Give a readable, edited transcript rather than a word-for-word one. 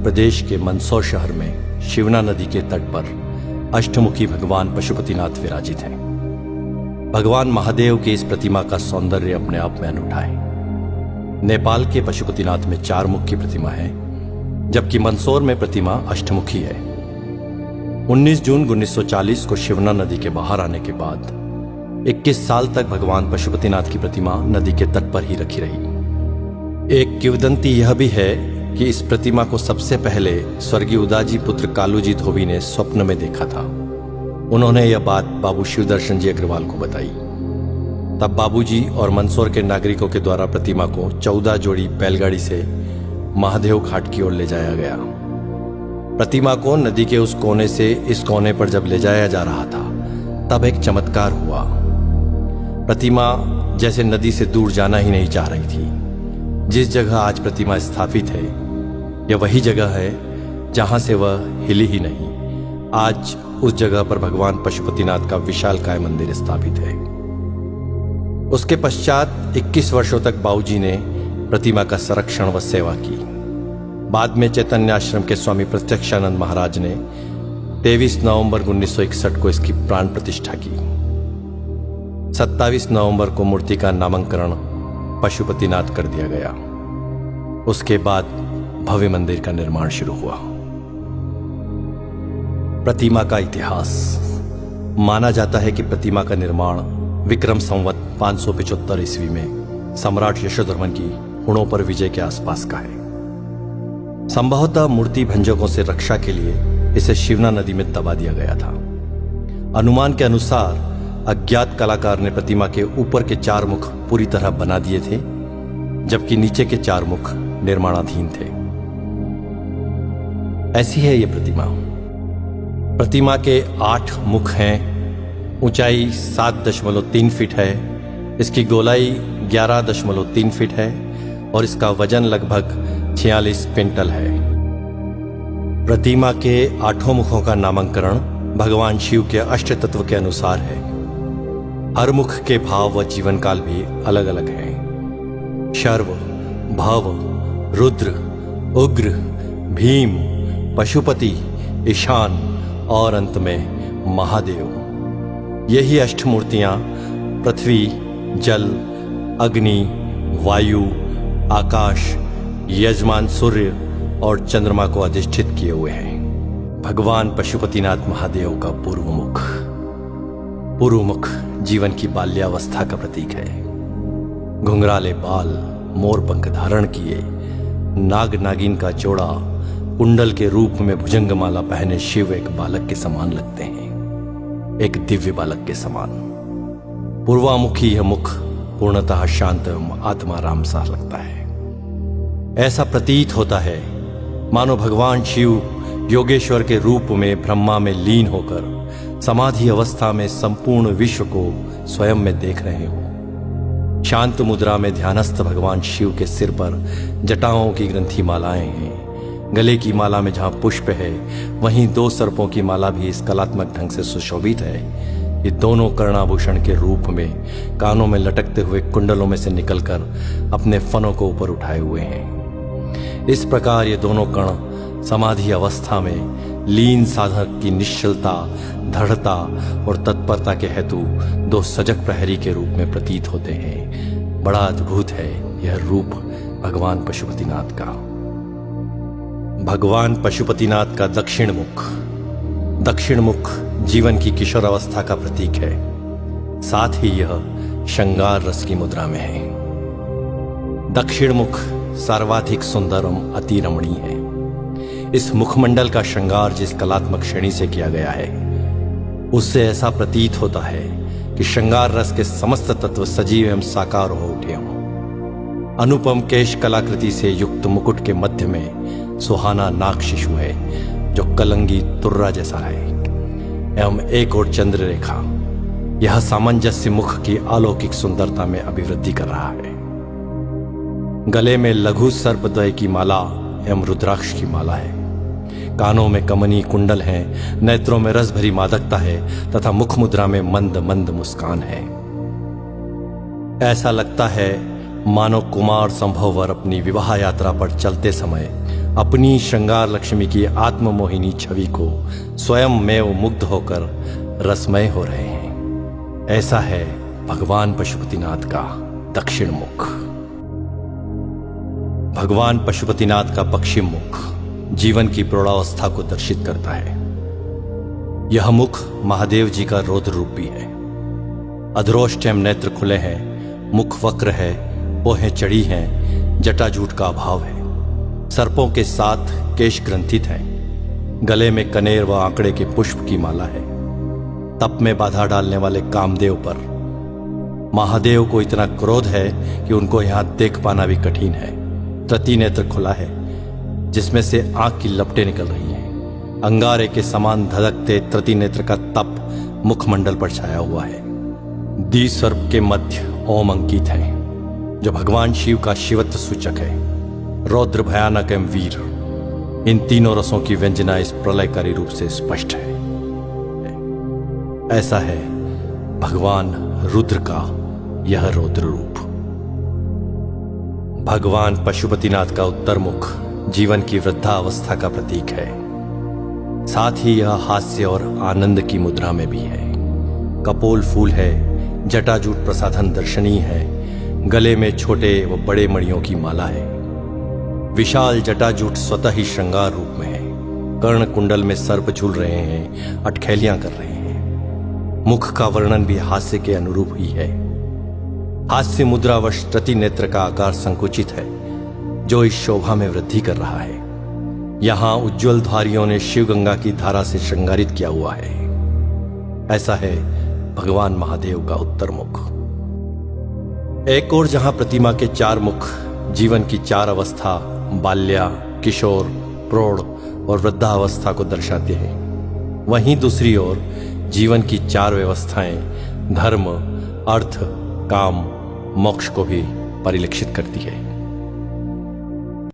प्रदेश के मंदसौर शहर में शिवना नदी के तट पर अष्टमुखी भगवान पशुपतिनाथ विराजित हैं। भगवान महादेव की इस प्रतिमा का सौंदर्य अपने आप में अनूठा है। नेपाल के पशुपतिनाथ में 4 मुख की प्रतिमा है, जबकि मंदसौर में प्रतिमा अष्टमुखी है। 19 जून 1940 को शिवना नदी के बाहर आने के बाद 21 साल तक भगवान पशुपतिनाथ की प्रतिमा नदी के तट पर ही रखी रही। एक किंवदंती यह भी है कि इस प्रतिमा को सबसे पहले स्वर्गीय उदाजी पुत्र कालूजी धोबी ने स्वप्न में देखा था। उन्होंने यह बात बाबू शिवदर्शन जी अग्रवाल को बताई। तब बाबूजी और मंदसौर के नागरिकों के द्वारा प्रतिमा को 14 जोड़ी बैलगाड़ी से महादेव घाट की ओर ले जाया गया। प्रतिमा को नदी के उस कोने से इस कोने पर जब ले जाया जा रहा था, तब एक चमत्कार हुआ। प्रतिमा जैसे नदी से दूर जाना ही नहीं चाह रही थी। जिस जगह आज प्रतिमा स्थापित है, यह वही जगह है जहां से वह हिली ही नहीं। आज उस जगह पर भगवान पशुपतिनाथ का विशालकाय मंदिर स्थापित है। उसके पश्चात 21 वर्षों तक बाबूजी ने प्रतिमा का संरक्षण व सेवा की। बाद में चैतन्य आश्रम के स्वामी प्रत्यक्षानंद महाराज ने 23 नवंबर 1961 को इसकी प्राण प्रतिष्ठा की। 27 नवंबर को मूर्ति का नामकरण पशुपतिनाथ कर दिया गया। उसके बाद भव्य मंदिर का निर्माण शुरू हुआ। प्रतिमा का इतिहास। माना जाता है कि प्रतिमा का निर्माण विक्रम संवत 575 ईस्वी में सम्राट यशोधर्मन की हुणों पर विजय के आसपास का है। संभवतः मूर्ति भंजकों से रक्षा के लिए इसे शिवना नदी में दबा दिया गया था। अनुमान के अनुसार अज्ञात कलाकार ने प्रतिमा के ऊपर के 4 मुख पूरी तरह बना दिए थे, जबकि नीचे के 4 मुख निर्माणाधीन थे। ऐसी है यह प्रतिमा। प्रतिमा के 8 मुख हैं। ऊंचाई 7.3 फीट है। इसकी गोलाई 11.3 फीट है और इसका वजन लगभग 46 क्विंटल है। प्रतिमा के 8 मुखों का नामकरण भगवान शिव के अष्ट तत्व के अनुसार है। हर मुख के भाव व जीवन काल भी अलग अलग हैं। शर्व, भव, रुद्र, उग्र, भीम, पशुपति, ईशान और अंत में महादेव। यही अष्टमूर्तियां पृथ्वी, जल, अग्नि, वायु, आकाश, यजमान सूर्य और चंद्रमा को अधिष्ठित किए हुए हैं। भगवान पशुपतिनाथ महादेव का पूर्व मुख। पूर्व मुख जीवन की बाल्यावस्था का प्रतीक है। घुंघराले बाल, मोर पंख धारण किए, नाग नागिन का जोड़ा, कुंडल के रूप में भुजंगमाला पहने शिव एक बालक के समान लगते हैं, एक दिव्य बालक के समान। पूर्वामुखी यह मुख पूर्णतः शांत एवं आत्माराम सा लगता है। ऐसा प्रतीत होता है मानो भगवान शिव योगेश्वर के रूप में ब्रह्मा में लीन होकर समाधि अवस्था में संपूर्ण विश्व को स्वयं में देख रहे हो। शांत मुद्रा में ध्यानस्थ भगवान शिव के सिर पर जटाओं की ग्रंथि मालाएं हैं। गले की माला में जहां पुष्प है, वहीं 2 सर्पों की माला भी इस कलात्मक ढंग से सुशोभित है। ये दोनों कर्णाभूषण के रूप में कानों में लटकते हुए कुंडलों में से निकलकर अपने फनों को ऊपर उठाए हुए हैं। इस प्रकार ये दोनों कण समाधि अवस्था में लीन साधक की निश्चलता, दृढ़ता और तत्परता के हेतु 2 सजग प्रहरी के रूप में प्रतीत होते हैं। बड़ा अद्भुत है यह रूप भगवान पशुपतिनाथ का। भगवान पशुपतिनाथ का दक्षिण मुख। दक्षिण मुख जीवन की किशोर अवस्था का प्रतीक है। साथ ही यह श्रृंगार रस की मुद्रा में है। दक्षिण मुख सर्वाधिक सुंदर एवं अति रमणीय है। इस मुखमंडल का श्रृंगार जिस कलात्मक श्रेणी से किया गया है, उससे ऐसा प्रतीत होता है कि श्रृंगार रस के समस्त तत्व सजीव एवं साकार हो उठे हों। अनुपम केश कलाकृति से युक्त मुकुट के मध्य में सुहाना नाग शिशु है, जो कलंगी तुर्रा जैसा है, एवं एक और चंद्र रेखा। यह सामंजस्य मुख की अलौकिक सुंदरता में अभिवृद्धि कर रहा है। गले में लघु सर्पद्वय की माला एवं रुद्राक्ष की माला है। कानों में कमनी कुंडल हैं, नेत्रों में रस भरी मादकता है तथा मुख मुद्रा में मंद मंद मुस्कान है। ऐसा लगता है मानो कुमार संभववर अपनी विवाह यात्रा पर चलते समय अपनी श्रृंगार लक्ष्मी की आत्ममोहिनी छवि को स्वयं में वो मुग्ध होकर रसमय हो रहे हैं। ऐसा है भगवान पशुपतिनाथ का दक्षिण मुख। भगवान पशुपतिनाथ का पश्चिम मुख जीवन की प्रौढ़ावस्था को दर्शित करता है। यह मुख महादेव जी का रौद्र रूप भी है। अधरोष्टम नेत्र खुले हैं, मुख वक्र है, पोहें चढ़ी हैं, जटाजूट का अभाव है। सर्पों के साथ केश ग्रंथित हैं, गले में कनेर व आंकड़े के पुष्प की माला है। तप में बाधा डालने वाले कामदेव पर महादेव को इतना क्रोध है कि उनको यहां देख पाना भी कठिन है। तृतीय नेत्र खुला है जिसमें से आंख की लपटें निकल रही हैं। अंगारे के समान धधकते तृतीय नेत्र का तप मुखमंडल पर छाया हुआ है। द्विसर्प के मध्य ओम अंकित है जो भगवान शिव का शिवत्व सूचक है। रौद्र, भयानक एवं वीर, इन तीनों रसों की व्यंजना इस प्रलयकारी रूप से स्पष्ट है। ऐसा है भगवान रुद्र का यह रौद्र रूप। भगवान पशुपतिनाथ का उत्तर मुख जीवन की वृद्धावस्था का प्रतीक है। साथ ही यह हास्य और आनंद की मुद्रा में भी है। कपोल फूल है, जटाजूट प्रसाधन दर्शनीय है, गले में छोटे व बड़े मणियों की माला है। विशाल जटाजूट स्वतः ही श्रृंगार रूप में है। कर्ण कुंडल में सर्प झूल रहे हैं, अटखेलियां कर रहे हैं। मुख का वर्णन भी हास्य के अनुरूप ही है। हास्य मुद्रावश तृतीय नेत्र का आकार संकुचित है जो इस शोभा में वृद्धि कर रहा है। यहां उज्ज्वल धारियों ने शिवगंगा की धारा से श्रृंगारित किया हुआ है। ऐसा है भगवान महादेव का उत्तर मुख। एक और जहां प्रतिमा के चार मुख जीवन की चार अवस्था बाल्या, किशोर, प्रौढ़ और वृद्धावस्था को दर्शाते हैं, वहीं दूसरी ओर जीवन की चार व्यवस्थाएं धर्म, अर्थ, काम, मोक्ष को भी परिलक्षित करती है।